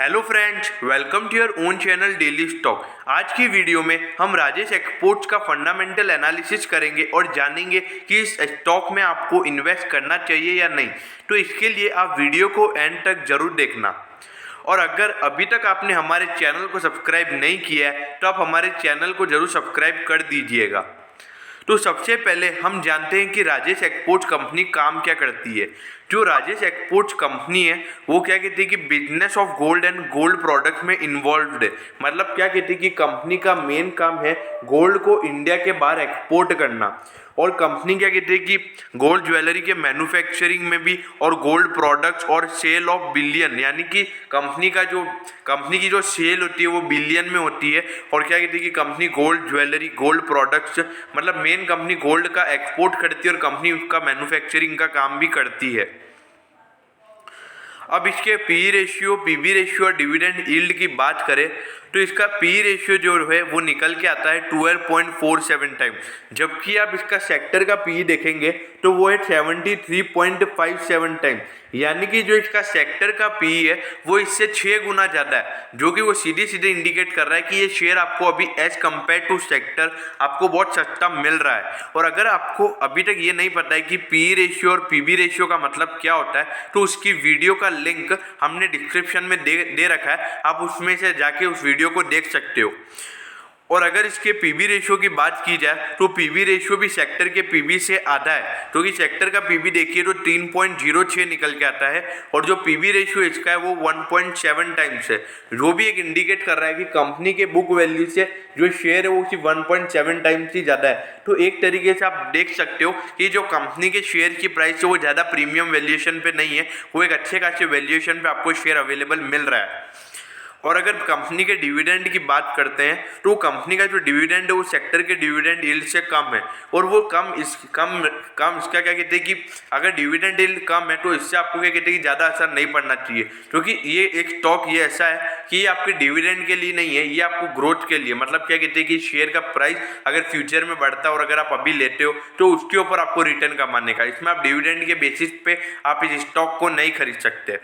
Hello friends, welcome to your own channel daily stock. आज की video में हम राजेश एक्सपोर्ट्स का फंडामेंटल एनालिसिस करेंगे और जानेंगे कि इस स्टॉक में आपको इन्वेस्ट करना चाहिए या नहीं। तो इसके लिए आप वीडियो को एंड तक जरूर देखना। और अगर अभी तक आपने हमारे चैनल को सब्सक्राइब नहीं किया है तो आप हमारे चैनल को जरूर सब्सक्राइब कर दीजिएगा। तो सबसे पहले हम जानते हैं कि राजेश एक्सपोर्ट्स कंपनी काम क्या करती है। जो राजेश एक्सपोर्ट्स कंपनी है वो क्या कहती है कि business of gold and gold product में इन्वॉल्व्ड है। मतलब क्या कहती है कि कंपनी का मेन काम है गोल्ड को इंडिया के बाहर एक्सपोर्ट करना। और कंपनी क्या कहती है कि गोल्ड ज्वेलरी के मैन्युफैक्चरिंग में भी और गोल्ड प्रोडक्ट्स और सेल ऑफ बिलियन, यानी कि कंपनी की जो सेल होती है वो बिलियन में होती है। और क्या कहती है कि company gold jewellery gold products, मतलब मेन कंपनी गोल्ड का एक्सपोर्ट करती है और कंपनी उसका मैन्युफैक्चरिंग का काम भी करती है। अब इसके पी रेशियो, पीबी रेशियो और डिविडेंड यील्ड की बात करें तो इसका पी रेशियो जो है वो निकल के आता है 12.47 टाइम, जबकि आप इसका सेक्टर का पी देखेंगे तो वो है 73.57 टाइम। यानी कि जो इसका सेक्टर का पी है वो इससे 6 गुना ज़्यादा है, जो कि वो सीधे सीधे इंडिकेट कर रहा है कि ये शेयर आपको अभी एज कम्पेयर टू सेक्टर आपको बहुत सस्ता मिल रहा है। और अगर आपको अभी तक ये नहीं पता है कि पी रेशियो और पीबी रेशियो का मतलब क्या होता है तो उसकी वीडियो का लिंक हमने डिस्क्रिप्शन में दे रखा है, आप उसमें से जाके उस वीडियो को देख सकते हो। और अगर इसके पीबी रेशियो की बात की जाए तो पीबी रेशियो भी सेक्टर के पीबी से आधा है, क्योंकि सेक्टर का पीबी देखिए तो 3.06 निकल के आता है और जो पीबी रेशियो इसका है वो 1.7 टाइम्स है, जो भी एक इंडिकेट कर रहा है कि कंपनी के बुक वैल्यू से जो शेयर है वो सिर्फ 1.7 टाइम्स ही ज़्यादा है। तो एक तरीके से आप देख सकते हो कि जो कंपनी के शेयर की प्राइस है वो ज़्यादा प्रीमियम वैल्यूएशन पे नहीं है, वो एक अच्छे खासे वैल्यूएशन पे आपको शेयर अवेलेबल मिल रहा है। और अगर कंपनी के डिविडेंड की बात करते हैं तो कंपनी का जो डिविडेंड है वो सेक्टर के डिविडेंड यील्ड से कम है। और वो कम इसका क्या कहते हैं कि अगर डिविडेंड यील्ड कम है तो इससे आपको क्या कहते हैं कि ज़्यादा असर नहीं पड़ना चाहिए, क्योंकि ये एक स्टॉक ये ऐसा है कि ये आपके डिविडेंड के लिए नहीं है, ये आपको ग्रोथ के लिए, मतलब क्या कहते हैं कि शेयर का प्राइस अगर फ्यूचर में बढ़ता है और अगर आप अभी लेते हो तो उसके ऊपर आपको रिटर्न कमाने का, इसमें आप डिविडेंड के बेसिस पे आप इस स्टॉक को नहीं खरीद सकते।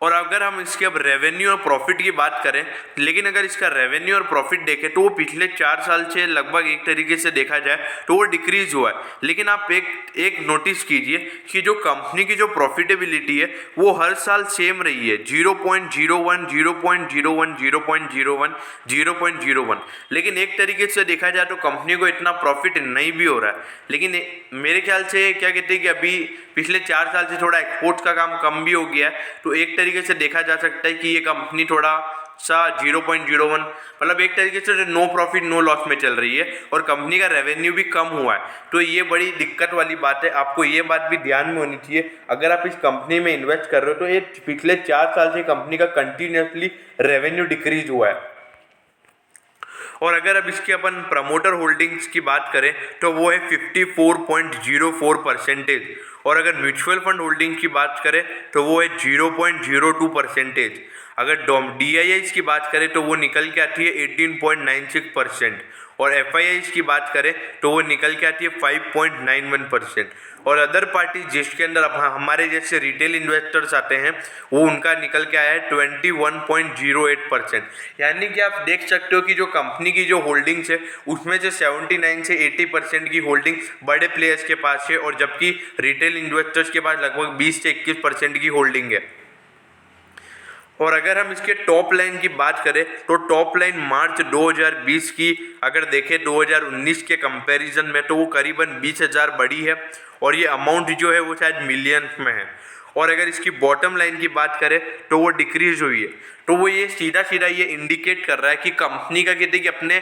और अगर हम इसके अब रेवेन्यू और प्रॉफिट की बात करें, लेकिन अगर इसका रेवेन्यू और प्रॉफिट देखें तो वो पिछले 4 साल से लगभग एक तरीके से देखा जाए तो वो डिक्रीज हुआ है। लेकिन आप एक नोटिस कीजिए कि जो कंपनी की जो प्रॉफिटेबिलिटी है वो हर साल सेम रही है, 0.01 0.01 0.01 0.01। लेकिन एक तरीके से देखा जाए तो कंपनी को इतना प्रॉफिट नहीं भी हो रहा है। लेकिन मेरे ख्याल से क्या कहते हैं कि अभी पिछले 4 साल से थोड़ा एक्सपोर्ट्स का काम कम भी हो गया है, तो एक तरीके से देखा जा सकता है कि ये कंपनी थोड़ा सा 0.01, मतलब एक तरीके से नो प्रॉफिट नो लॉस में चल रही है और कंपनी का रेवेन्यू भी कम हुआ है। तो ये बड़ी दिक्कत वाली बात है, आपको ये बात भी ध्यान में होनी चाहिए अगर आप इस कंपनी में इन्वेस्ट कर रहे हो। तो ये पिछले 4 साल से कंपनी का कंटिन्यूसली रेवेन्यू डिक्रीज हुआ है। और अगर अब इसके अपन प्रमोटर होल्डिंग्स की बात करें तो वो है 54.04%। और अगर म्यूचुअल फंड होल्डिंग की बात करें तो वो है 0.02%। अगर DIIs की बात करें तो वो निकल के आती है 18.96%। और FIIs की बात करें तो वो निकल के आती है 5.91%। और अदर पार्टी जिसके अंदर अब हमारे जैसे रिटेल इन्वेस्टर्स आते हैं वो उनका निकल के आया है 21.08%। यानी कि आप देख सकते हो कि जो कंपनी की जो होल्डिंग्स है उसमें से 79 से 80% की होल्डिंग बड़े प्लेयर्स के पास है, और जबकि रिटेल इन्वेस्टर्स के पास लगभग 20 से 21% की होल्डिंग है। और अगर हम इसके टॉप लाइन की बात करें तो टॉप लाइन मार्च 2020 की अगर देखें 2019 के कंपैरिजन में तो वो करीबन 20,000 बड़ी है, और ये अमाउंट जो है वो शायद मिलियंस में है। और अगर इसकी बॉटम लाइन की बात करें तो वो डिक्रीज हुई है। तो वो ये सीधा सीधा ये इंडिकेट कर रहा है कि कंपनी का कहते हैं कि अपने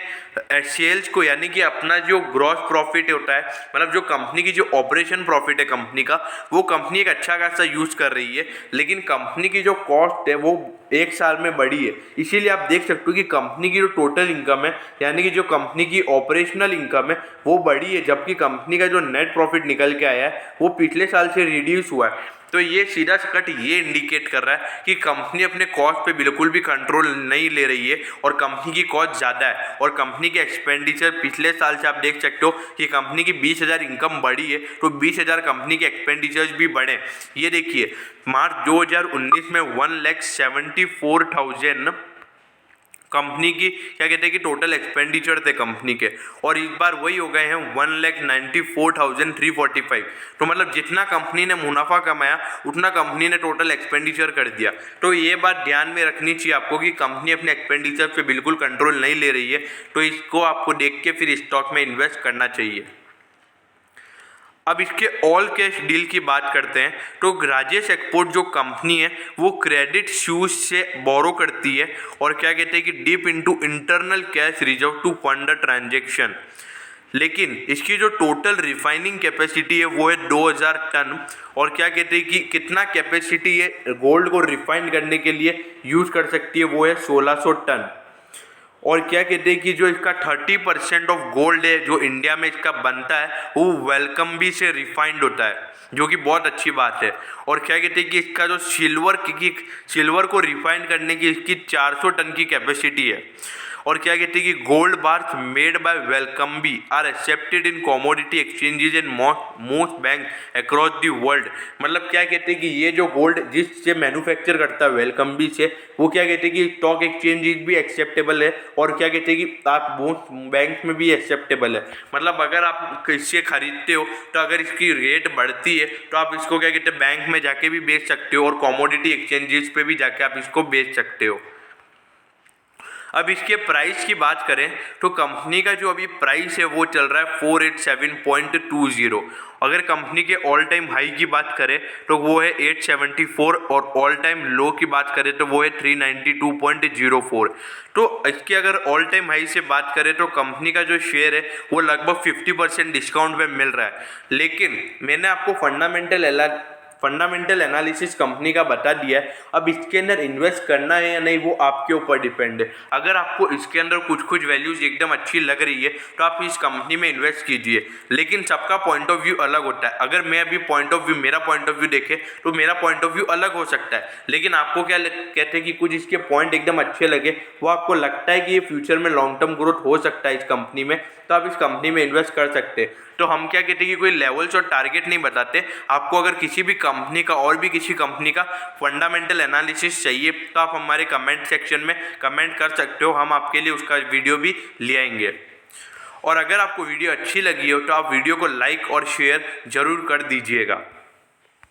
सेल्स को, यानी कि अपना जो ग्रॉस प्रॉफिट होता है, मतलब जो कंपनी की जो ऑपरेशन प्रॉफिट है कंपनी का, वो कंपनी एक अच्छा खासा यूज़ कर रही है। लेकिन कंपनी की जो कॉस्ट है वो एक साल में बढ़ी है। इसीलिए आप देख सकते हो कि कंपनी की जो टोटल इनकम है, यानी कि जो कंपनी की ऑपरेशनल इनकम है वो बढ़ी है, जबकि कंपनी का जो नेट प्रॉफिट निकल के आया है वो पिछले साल से रिड्यूस हुआ है। तो ये सीधा कट ये इंडिकेट कर रहा है कि कंपनी अपने कॉस्ट पे बिल्कुल भी कंट्रोल नहीं ले रही है और कंपनी की कॉस्ट ज़्यादा है और कंपनी के एक्सपेंडिचर पिछले साल से आप देख सकते हो कि कंपनी की 20,000 इनकम बढ़ी है तो 20,000 कंपनी के एक्सपेंडिचर्स भी बढ़े। ये देखिए मार्च 2019 में 1,74,000 कंपनी की क्या कहते हैं कि टोटल एक्सपेंडिचर थे कंपनी के और इस बार वही हो गए हैं 1,94,345। तो मतलब जितना कंपनी ने मुनाफा कमाया उतना कंपनी ने टोटल एक्सपेंडिचर कर दिया। तो ये बात ध्यान में रखनी चाहिए आपको कि कंपनी अपने एक्सपेंडिचर पे बिल्कुल कंट्रोल नहीं ले रही है, तो इसको आपको देख के फिर स्टॉक में इन्वेस्ट करना चाहिए। अब इसके ऑल कैश डील की बात करते हैं तो राजेश एक्सपोर्ट जो कंपनी है वो क्रेडिट स्यूज से बोरो करती है और क्या कहते हैं कि deep into internal cash reserve to fund the transaction. लेकिन इसकी जो टोटल रिफाइनिंग कैपेसिटी है वो है 2000 टन और क्या कहते हैं कि कितना कैपेसिटी है गोल्ड को रिफाइन करने के लिए यूज़ कर सकती है वो है 1600 टन। और क्या कहते हैं कि जो इसका 30% ऑफ गोल्ड है जो इंडिया में इसका बनता है वो वेलकम्बी से रिफाइंड होता है, जो कि बहुत अच्छी बात है। और क्या कहते हैं कि इसका जो सिल्वर को रिफाइन करने की इसकी 400 टन की कैपेसिटी है। और क्या कहते हैं कि gold bars made by Valcambi are accepted in commodity exchanges and most bank across the world. मतलब क्या कहते हैं कि ये जो गोल्ड जिससे मैन्युफैक्चर करता है वेलकम्बी से वो क्या कहते हैं कि स्टॉक एक्सचेंजेस भी एक्सेप्टेबल है और क्या कहते हैं कि आप मोस्ट बैंक में भी एक्सेप्टेबल है। मतलब अगर आप इससे खरीदते हो तो अगर इसकी रेट बढ़ती है तो आप इसको क्या कहते हैं बैंक में जाके भी बेच सकते हो और कमोडिटी एक्सचेंजेस पे भी जाके आप इसको बेच सकते हो। अब इसके प्राइस की बात करें तो कंपनी का जो अभी प्राइस है वो चल रहा है 487.20। अगर कंपनी के ऑल टाइम हाई की बात करें तो वो है 874 और ऑल टाइम लो की बात करें तो वो है 392.04। तो इसके अगर ऑल टाइम हाई से बात करें तो कंपनी का जो शेयर है वो लगभग 50% डिस्काउंट में मिल रहा है। लेकिन मैंने आपको फंडामेंटल एनालिसिस कंपनी का बता दिया है। अब इसके अंदर इन्वेस्ट करना है या नहीं वो आपके ऊपर डिपेंड है। अगर आपको इसके अंदर कुछ वैल्यूज एकदम अच्छी लग रही है तो आप इस कंपनी में इन्वेस्ट कीजिए, लेकिन सबका पॉइंट ऑफ व्यू अलग होता है। अगर मैं अभी मेरा पॉइंट ऑफ व्यू देखे तो मेरा पॉइंट ऑफ व्यू अलग हो सकता है, लेकिन आपको क्या कहते हैं कि कुछ इसके पॉइंट एकदम अच्छे लगे, वो आपको लगता है कि ये फ्यूचर में लॉन्ग टर्म ग्रोथ हो सकता है इस कंपनी में, तो आप इस कंपनी में इन्वेस्ट कर सकते हैं। तो हम क्या कहते हैं कि कोई लेवल्स और टारगेट नहीं बताते। आपको अगर किसी भी कंपनी का और भी किसी कंपनी का फंडामेंटल एनालिसिस चाहिए तो आप हमारे कमेंट सेक्शन में कमेंट कर सकते हो, हम आपके लिए उसका वीडियो भी ले आएंगे। और अगर आपको वीडियो अच्छी लगी हो तो आप वीडियो को लाइक और शेयर जरूर कर दीजिएगा।